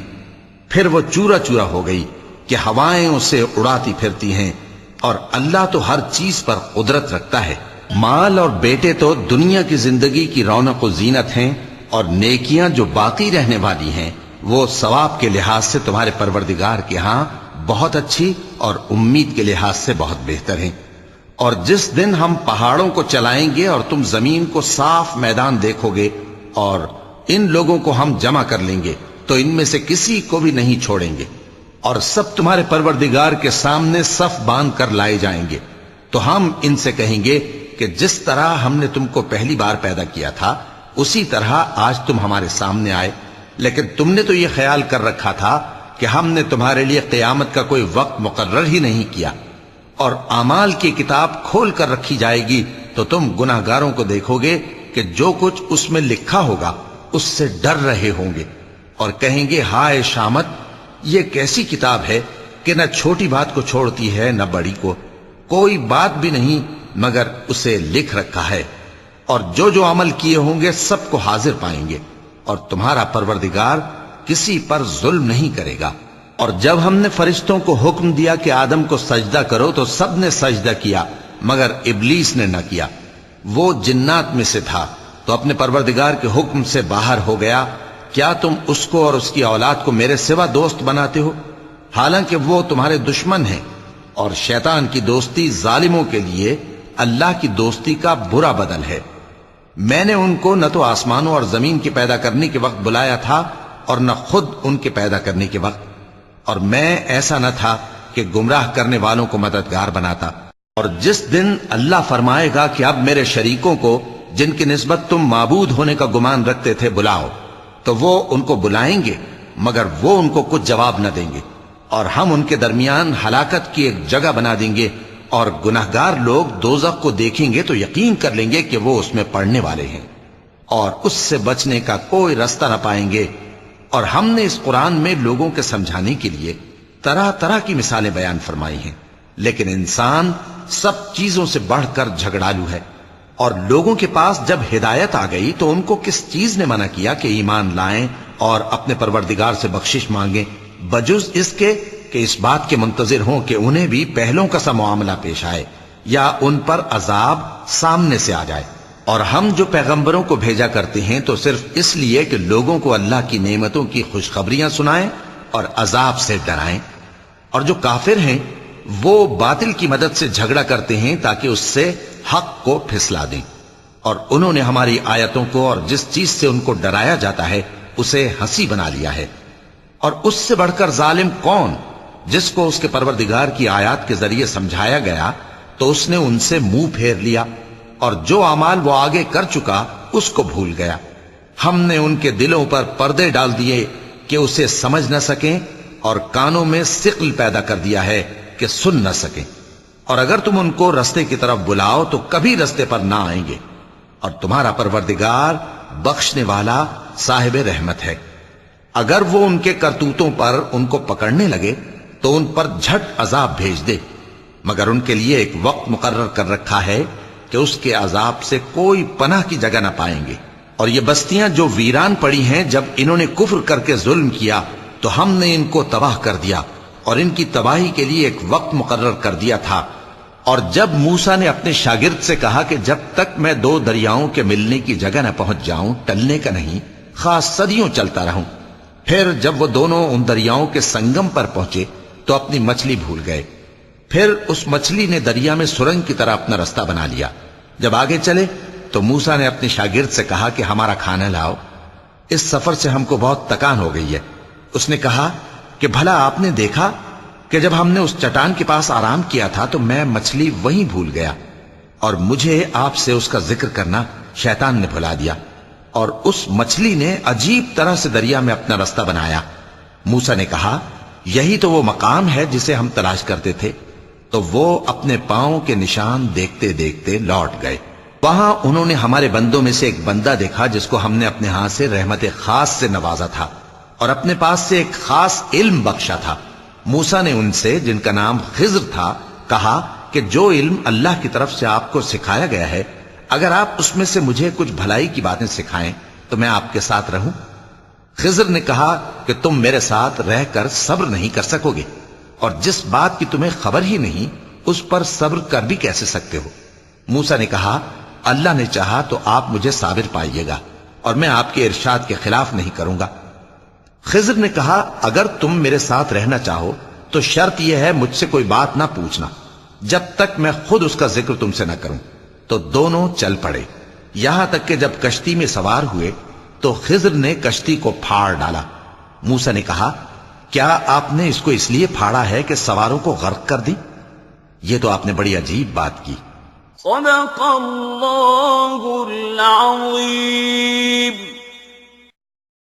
پھر وہ چورا چورا ہو گئی کہ ہوائیں اسے اڑاتی پھرتی ہیں، اور اللہ تو ہر چیز پر قدرت رکھتا ہے۔ مال اور بیٹے تو دنیا کی زندگی کی رونق و زینت ہیں، اور نیکیاں جو باقی رہنے والی ہیں وہ ثواب کے لحاظ سے تمہارے پروردگار کے ہاں بہت اچھی اور امید کے لحاظ سے بہت بہتر ہیں۔ اور جس دن ہم پہاڑوں کو چلائیں گے اور تم زمین کو صاف میدان دیکھو گے، اور ان لوگوں کو ہم جمع کر لیں گے تو ان میں سے کسی کو بھی نہیں چھوڑیں گے، اور سب تمہارے پروردگار کے سامنے صف باندھ کر لائے جائیں گے، تو ہم ان سے کہیں گے کہ جس طرح ہم نے تم کو پہلی بار پیدا کیا تھا اسی طرح آج تم ہمارے سامنے آئے، لیکن تم نے تو یہ خیال کر رکھا تھا کہ ہم نے تمہارے لیے قیامت کا کوئی وقت مقرر ہی نہیں کیا، اور اعمال کی کتاب کھول کر رکھی جائے گی تو تم گناہگاروں کو دیکھو گے کہ جو کچھ اس میں لکھا ہوگا اس سے ڈر رہے ہوں گے، اور کہیں گے ہائے شامت، یہ کیسی کتاب ہے کہ نہ چھوٹی بات کو چھوڑتی ہے نہ بڑی کو، کوئی بات بھی نہیں مگر اسے لکھ رکھا ہے، اور جو جو عمل کیے ہوں گے سب کو حاضر پائیں گے، اور تمہارا پروردگار کسی پر ظلم نہیں کرے گا۔ اور جب ہم نے فرشتوں کو حکم دیا کہ آدم کو سجدہ کرو تو سب نے سجدہ کیا مگر ابلیس نے نہ کیا، وہ جنات میں سے تھا تو اپنے پروردگار کے حکم سے باہر ہو گیا۔ کیا تم اس کو اور اس کی اولاد کو میرے سوا دوست بناتے ہو، حالانکہ وہ تمہارے دشمن ہیں، اور شیطان کی دوستی ظالموں کے لیے اللہ کی دوستی کا برا بدل ہے۔ میں نے ان کو نہ تو آسمانوں اور زمین کے پیدا کرنے کے وقت بلایا تھا اور نہ خود ان کے پیدا کرنے کے وقت، اور میں ایسا نہ تھا کہ گمراہ کرنے والوں کو مددگار بناتا۔ اور جس دن اللہ فرمائے گا کہ اب میرے شریکوں کو جن کی نسبت تم معبود ہونے کا گمان رکھتے تھے بلاؤ، تو وہ ان کو بلائیں گے مگر وہ ان کو کچھ جواب نہ دیں گے، اور ہم ان کے درمیان ہلاکت کی ایک جگہ بنا دیں گے، اور گناہگار لوگ دوزخ کو دیکھیں گے تو یقین کر لیں گے کہ وہ اس میں پڑنے والے ہیں، اور اس سے بچنے کا کوئی رستہ نہ پائیں گے۔ اور ہم نے اس قرآن میں لوگوں کے سمجھانے کے لیے طرح طرح کی مثالیں بیان فرمائی ہیں، لیکن انسان سب چیزوں سے بڑھ کر جھگڑالو ہے، اور لوگوں کے پاس جب ہدایت آ گئی تو ان کو کس چیز نے منع کیا کہ ایمان لائیں اور اپنے پروردگار سے بخشش مانگیں، بجز اس کے کہ اس بات کے منتظر ہوں کہ انہیں بھی پہلوں کا سا معاملہ پیش آئے یا ان پر عذاب سامنے سے آ جائے۔ اور ہم جو پیغمبروں کو بھیجا کرتے ہیں تو صرف اس لیے کہ لوگوں کو اللہ کی نعمتوں کی خوشخبریاں سنائیں اور عذاب سے ڈرائیں، اور جو کافر ہیں وہ باطل کی مدد سے جھگڑا کرتے ہیں تاکہ اس سے حق کو پھسلا دیں، اور انہوں نے ہماری آیتوں کو اور جس چیز سے ان کو ڈرایا جاتا ہے اسے ہنسی بنا لیا ہے۔ اور اس سے بڑھ کر ظالم کون، جس کو اس کے پروردگار کی آیات کے ذریعے سمجھایا گیا تو اس نے ان سے منہ پھیر لیا، اور جو اعمال وہ آگے کر چکا اس کو بھول گیا۔ ہم نے ان کے دلوں پر پردے ڈال دیے کہ اسے سمجھ نہ سکیں، اور کانوں میں ثقل پیدا کر دیا ہے کہ سن نہ سکیں، اور اگر تم ان کو رستے کی طرف بلاؤ تو کبھی رستے پر نہ آئیں گے، اور تمہارا پروردگار بخشنے والا صاحب رحمت ہے۔ اگر وہ ان کے کرتوتوں پر ان کو پکڑنے لگے تو ان پر جھٹ عذاب بھیج دے، مگر ان کے لیے ایک وقت مقرر کر رکھا ہے کہ اس کے عذاب سے کوئی پناہ کی جگہ نہ پائیں گے۔ اور یہ بستیاں جو ویران پڑی ہیں، جب انہوں نے کفر کر کے ظلم کیا تو ہم نے ان کو تباہ کر دیا اور ان کی تباہی کے لیے ایک وقت مقرر کر دیا تھا۔ اور جب موسیٰ نے اپنے شاگرد سے کہا کہ جب تک میں دو دریاؤں کے ملنے کی جگہ نہ پہنچ جاؤں ٹلنے کا نہیں، خاص صدیوں چلتا رہوں، پھر جب وہ دونوں ان دریاؤں کے سنگم پر پہنچے تو اپنی مچھلی بھول گئے۔ پھر اس مچھلی نے دریا میں سرنگ کی طرح اپنا رستہ بنا لیا۔ جب آگے چلے تو موسیٰ نے اپنے شاگرد سے کہا کہ ہمارا کھانا لاؤ، اس سفر سے ہم کو بہت تکان ہو گئی ہے۔ اس نے کہا کہ بھلا آپ نے دیکھا کہ جب ہم نے اس چٹان کے پاس آرام کیا تھا تو میں مچھلی وہیں بھول گیا، اور مجھے آپ سے اس کا ذکر کرنا شیطان نے بھلا دیا، اور اس مچھلی نے عجیب طرح سے دریا میں اپنا رستہ بنایا۔ موسیٰ نے کہا یہی تو وہ مقام ہے جسے ہم تلاش کرتے تھے۔ تو وہ اپنے پاؤں کے نشان دیکھتے دیکھتے لوٹ گئے۔ وہاں انہوں نے ہمارے بندوں میں سے ایک بندہ دیکھا جس کو ہم نے اپنے ہاتھ سے رحمت خاص سے نوازا تھا اور اپنے پاس سے ایک خاص علم بخشا تھا۔ موسیٰ نے ان سے، جن کا نام خضر تھا، کہا کہ جو علم اللہ کی طرف سے آپ کو سکھایا گیا ہے، اگر آپ اس میں سے مجھے کچھ بھلائی کی باتیں سکھائیں تو میں آپ کے ساتھ رہوں۔ خضر نے کہا کہ تم میرے ساتھ رہ کر صبر نہیں کر سکو گے، اور جس بات کی تمہیں خبر ہی نہیں اس پر صبر کر بھی کیسے سکتے ہو؟ موسیٰ نے کہا اللہ نے چاہا تو آپ مجھے صابر پائیے گا، اور میں آپ کے ارشاد کے خلاف نہیں کروں گا۔ خضر نے کہا اگر تم میرے ساتھ رہنا چاہو تو شرط یہ ہے مجھ سے کوئی بات نہ پوچھنا جب تک میں خود اس کا ذکر تم سے نہ کروں۔ تو دونوں چل پڑے، یہاں تک کہ جب کشتی میں سوار ہوئے تو خضر نے کشتی کو پھاڑ ڈالا۔ موسیٰ نے کہا کیا آپ نے اس کو اس لیے پھاڑا ہے کہ سواروں کو غرق کر دی؟ یہ تو آپ نے بڑی عجیب بات کی۔ صدق اللہ العظیم۔